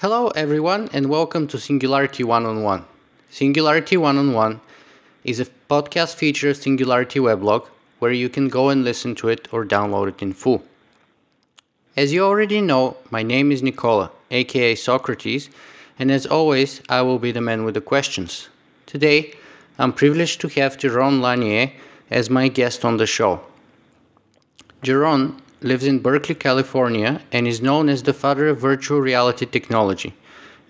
Hello, everyone, and welcome to Singularity One-on-One. Singularity One-on-One is a podcast feature Singularity weblog where you can go and listen to it or download it in full. As you already know, my name is Nicola, aka Socrates, and as always, I will be the man with the questions. Today, I'm privileged to have Jaron Lanier as my guest on the show. Jaron lives in Berkeley, California, and is known as the father of virtual reality technology.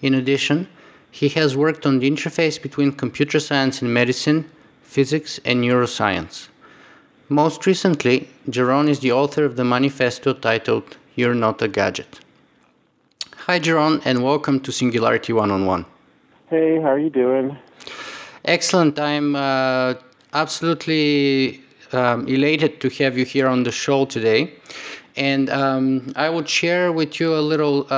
In addition, he has worked on the interface between computer science and medicine, physics, and neuroscience. Most recently, Jaron is the author of the manifesto titled You're Not a Gadget. Hi, Jaron, and welcome to Singularity One-on-One. Hey, how are you doing? Excellent. I'm absolutely elated to have you here on the show today. And I would share with you a little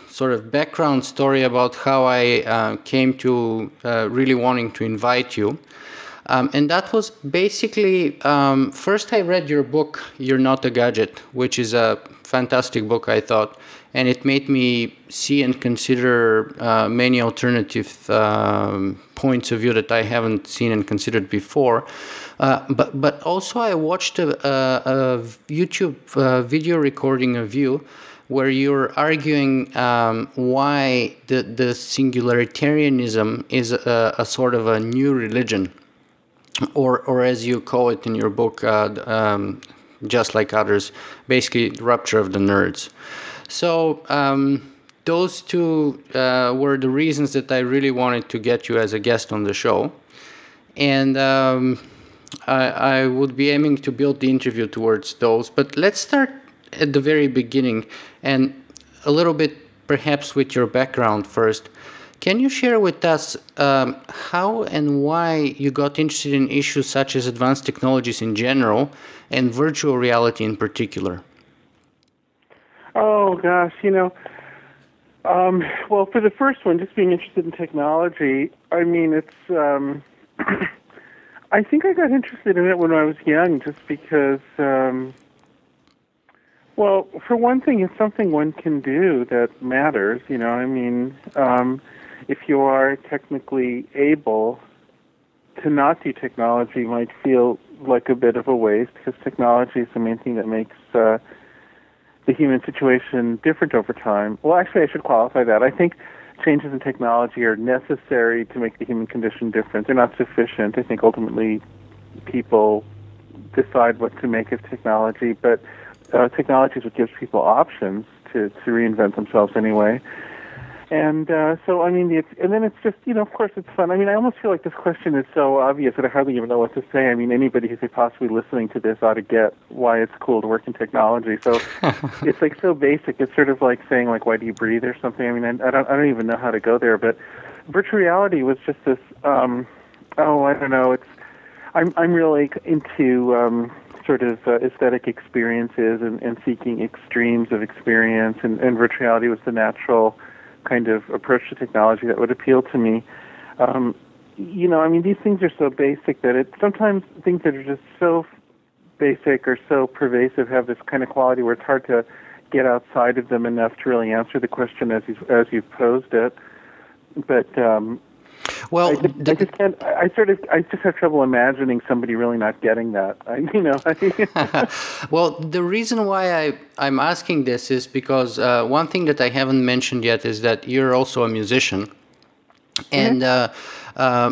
sort of background story about how I came to really wanting to invite you. And that was basically, first I read your book, You're Not a Gadget, which is a fantastic book, I thought. And it made me see and consider many alternative points of view that I haven't seen and considered before. But also I watched a YouTube video recording of you where you're arguing why the singularitarianism is a sort of a new religion, or as you call it in your book, just like others, basically rupture of the nerds. So those two were the reasons that I really wanted to get you as a guest on the show. And I would be aiming to build the interview towards those. But let's start at the very beginning and a little bit perhaps with your background first. Can you share with us how and why you got interested in issues such as advanced technologies in general and virtual reality in particular? Oh, gosh, well, for the first one, just being interested in technology, I mean, it's, I think I got interested in it when I was young just because, well, for one thing, it's something one can do that matters, if you are technically able to not do technology, you might feel like a bit of a waste because technology is the main thing that makes the human situation different over time. Well, actually, I should qualify that. I think changes in technology are necessary to make the human condition different. They're not sufficient. I think ultimately people decide what to make of technology, but technology is what gives people options to reinvent themselves anyway. And so, I mean, and then it's just, of course it's fun. I mean, I almost feel like this question is so obvious that I hardly even know what to say. I mean, anybody who's possibly listening to this ought to get why it's cool to work in technology. So it's like so basic. It's sort of like saying, like, why do you breathe or something? I mean, I don't even know how to go there. But virtual reality was just this, I don't know. I'm really into sort of aesthetic experiences and seeking extremes of experience, and virtual reality was the natural kind of approach to technology that would appeal to me. I mean, these things are so basic that sometimes things that are just so basic or so pervasive have this kind of quality where it's hard to get outside of them enough to really answer the question as you've posed it. But well, I just can't. I just have trouble imagining somebody really not getting that. Well, the reason why I'm asking this is because one thing that I haven't mentioned yet is that you're also a musician, and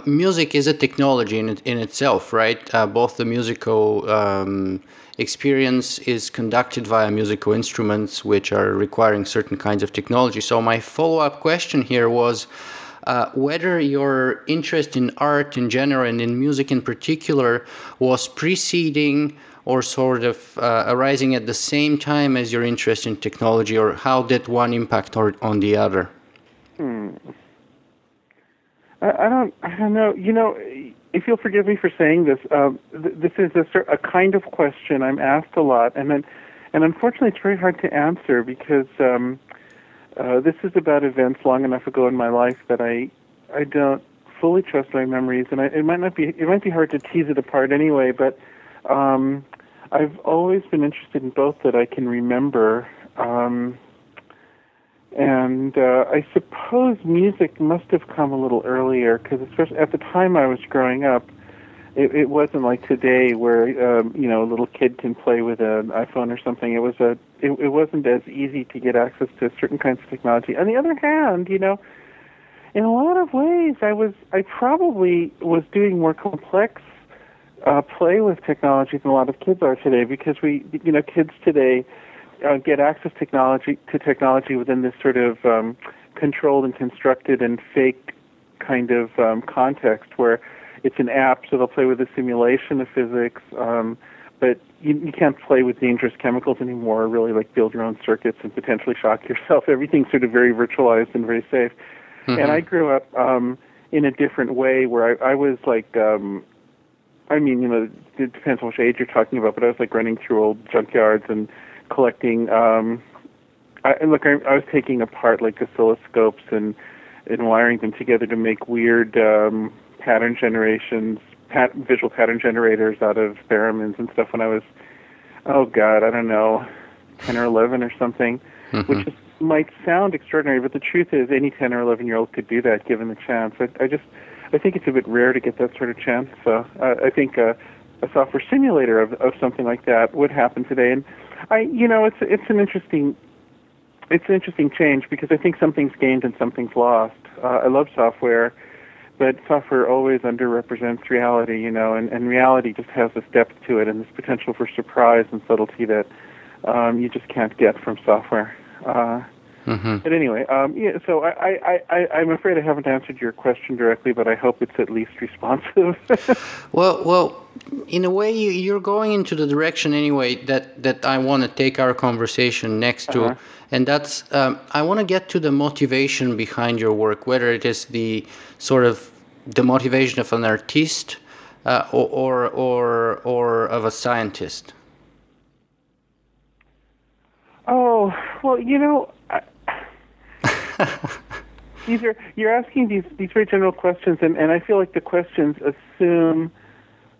music is a technology in itself, right? Both the musical experience is conducted via musical instruments, which are requiring certain kinds of technology. So my follow-up question here was, whether your interest in art in general and in music in particular was preceding or sort of arising at the same time as your interest in technology, or how did one impact on the other? I don't know. If you'll forgive me for saying this, this is a kind of question I'm asked a lot, and unfortunately it's very hard to answer because this is about events long enough ago in my life that I don't fully trust my memories, and it might be hard to tease it apart anyway. But I've always been interested in both that I can remember. And I suppose music must have come a little earlier, because especially at the time I was growing up, it wasn't like today where a little kid can play with an iPhone or something. It wasn't as easy to get access to certain kinds of technology. On the other hand, in a lot of ways, I probably was doing more complex play with technology than a lot of kids are today, because kids today get access to technology within this sort of controlled and constructed and fake kind of context where it's an app, so they'll play with a simulation of physics, but you can't play with dangerous chemicals anymore, or really like build your own circuits and potentially shock yourself. Everything's sort of very virtualized and very safe. Mm-hmm. And I grew up in a different way where I was like, it depends on which age you're talking about, but I was like running through old junkyards and collecting. I was taking apart like oscilloscopes and wiring them together to make weird pattern generations, visual pattern generators out of theremins and stuff when I was, I don't know, 10 or 11 or something, mm-hmm. which might sound extraordinary, but the truth is any 10 or 11-year-old could do that given the chance. I think it's a bit rare to get that sort of chance. So I think a software simulator of something like that would happen today. And it's an interesting change, because I think something's gained and something's lost. I love software, but software always underrepresents reality, and reality just has this depth to it and this potential for surprise and subtlety that you just can't get from software. Mm-hmm. But anyway, so I'm afraid I haven't answered your question directly, but I hope it's at least responsive. Well, in a way, you're going into the direction anyway that I want to take our conversation next to, and that's I want to get to the motivation behind your work, whether it is the sort of the motivation of an artist or of a scientist. Oh, well, you're asking these very general questions, and I feel like the questions assume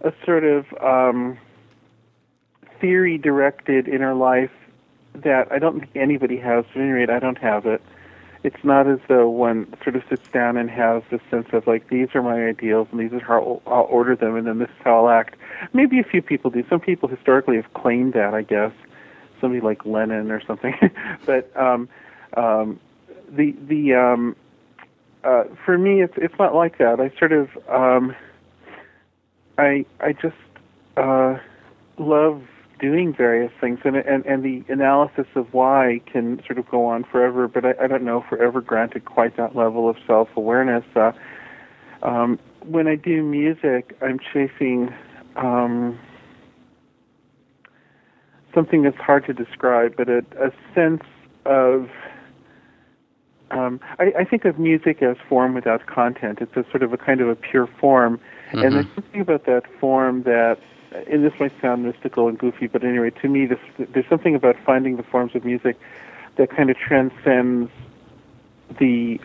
a sort of theory-directed inner life that I don't think anybody has. At any rate, I don't have it. It's not as though one sort of sits down and has this sense of like, these are my ideals and these are how I'll order them, and then this is how I'll act. Maybe a few people do. Some people historically have claimed that, I guess. Somebody like Lenin or something. But for me, it's not like that. I sort of I just love doing various things, and the analysis of why can sort of go on forever. But I don't know if we're ever granted quite that level of self-awareness. When I do music, I'm chasing something that's hard to describe, but a sense of I think of music as form without content. It's a sort of a kind of a pure form, mm-hmm. and there's something about that form that, and this might sound mystical and goofy, but anyway, to me, there's something about finding the forms of music that kind of transcends the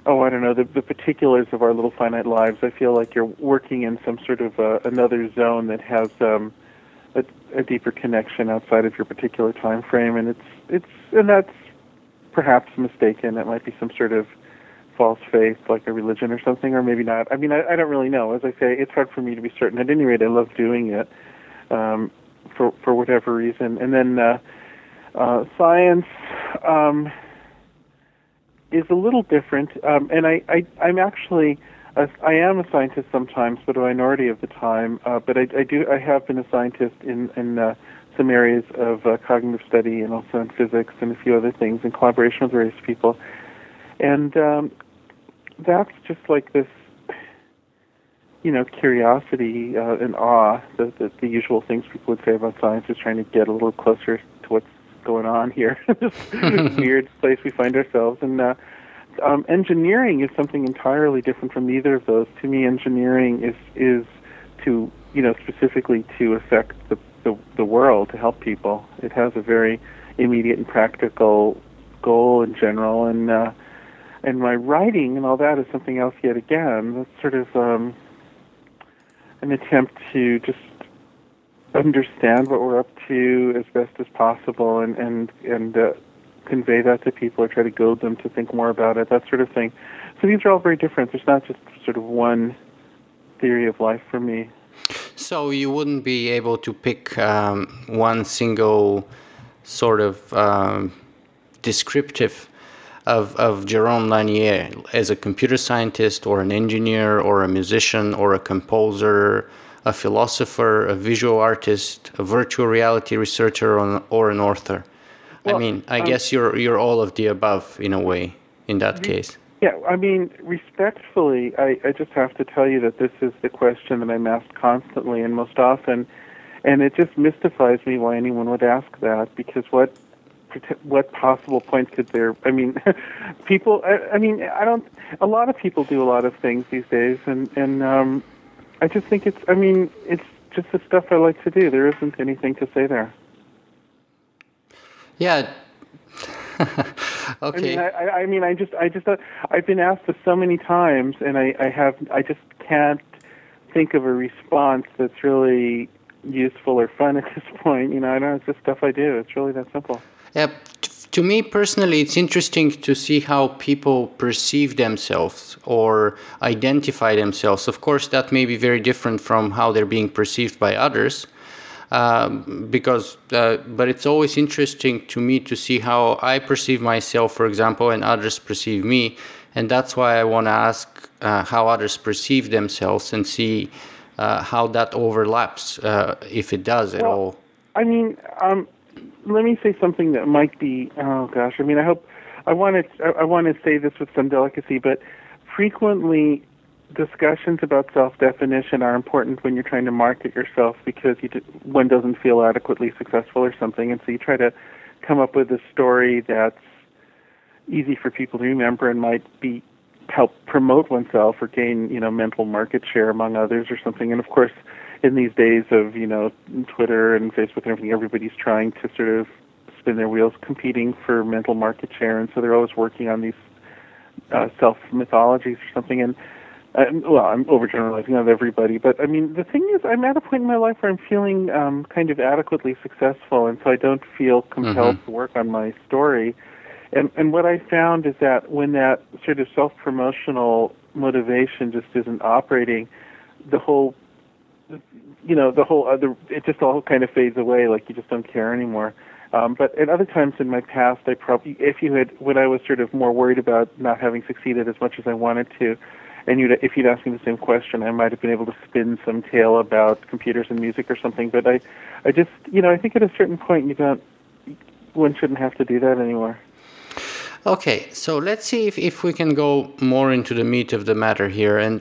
the particulars of our little finite lives. I feel like you're working in some sort of another zone that has a deeper connection outside of your particular time frame, and and that's perhaps mistaken. It might be some sort of false faith, like a religion or something, or maybe not. I mean, I don't really know. As I say, it's hard for me to be certain. At any rate, I love doing it for whatever reason. And then science is a little different. And I'm actually I am a scientist sometimes, but a minority of the time. But I have been a scientist in some areas of cognitive study and also in physics and a few other things in collaboration with various people. And that's just like this, curiosity and awe, the usual things people would say about science, is trying to get a little closer to what's going on here, this weird place we find ourselves. And engineering is something entirely different from either of those. To me, engineering is to, specifically to affect the world, to help people. It has a very immediate and practical goal in general, and my writing and all that is something else yet again. That's sort of an attempt to just understand what we're up to as best as possible, and convey that to people or try to goad them to think more about it, that sort of thing. So these are all very different. There's not just sort of one theory of life for me. So you wouldn't be able to pick one single sort of descriptive of Jaron Lanier as a computer scientist or an engineer or a musician or a composer, a philosopher, a visual artist, a virtual reality researcher, or an author. Well, I mean, I guess you're all of the above in a way in that case. Yeah, I mean, respectfully, I just have to tell you that this is the question that I'm asked constantly and most often, and it just mystifies me why anyone would ask that, because what possible point could there, I mean, people, a lot of people do a lot of things these days, and I just think it's just the stuff I like to do. There isn't anything to say there. Yeah. Okay. I've been asked this so many times, and I just can't think of a response that's really useful or fun at this point. It's just stuff I do. It's really that simple. Yeah. To me personally, it's interesting to see how people perceive themselves or identify themselves. Of course, that may be very different from how they're being perceived by others. But it's always interesting to me to see how I perceive myself, for example, and others perceive me. And that's why I want to ask how others perceive themselves and see how that overlaps, if it does at all. I mean, let me say something that might be, I want to say this with some delicacy, but frequently discussions about self-definition are important when you're trying to market yourself because one doesn't feel adequately successful or something, and so you try to come up with a story that's easy for people to remember and might help promote oneself or gain, mental market share among others or something. And of course, in these days of, Twitter and Facebook and everything, everybody's trying to sort of spin their wheels competing for mental market share, and so they're always working on these self-mythologies or something. And I'm overgeneralizing, not everybody, but I mean, the thing is, I'm at a point in my life where I'm feeling kind of adequately successful, and so I don't feel compelled to work on my story. And what I found is that when that sort of self-promotional motivation just isn't operating, it just all kind of fades away, like you just don't care anymore. But at other times in my past, when I was sort of more worried about not having succeeded as much as I wanted to, and if you'd asked me the same question, I might have been able to spin some tale about computers and music or something. But I just, I think at a certain point one shouldn't have to do that anymore. Okay, so let's see if we can go more into the meat of the matter here. And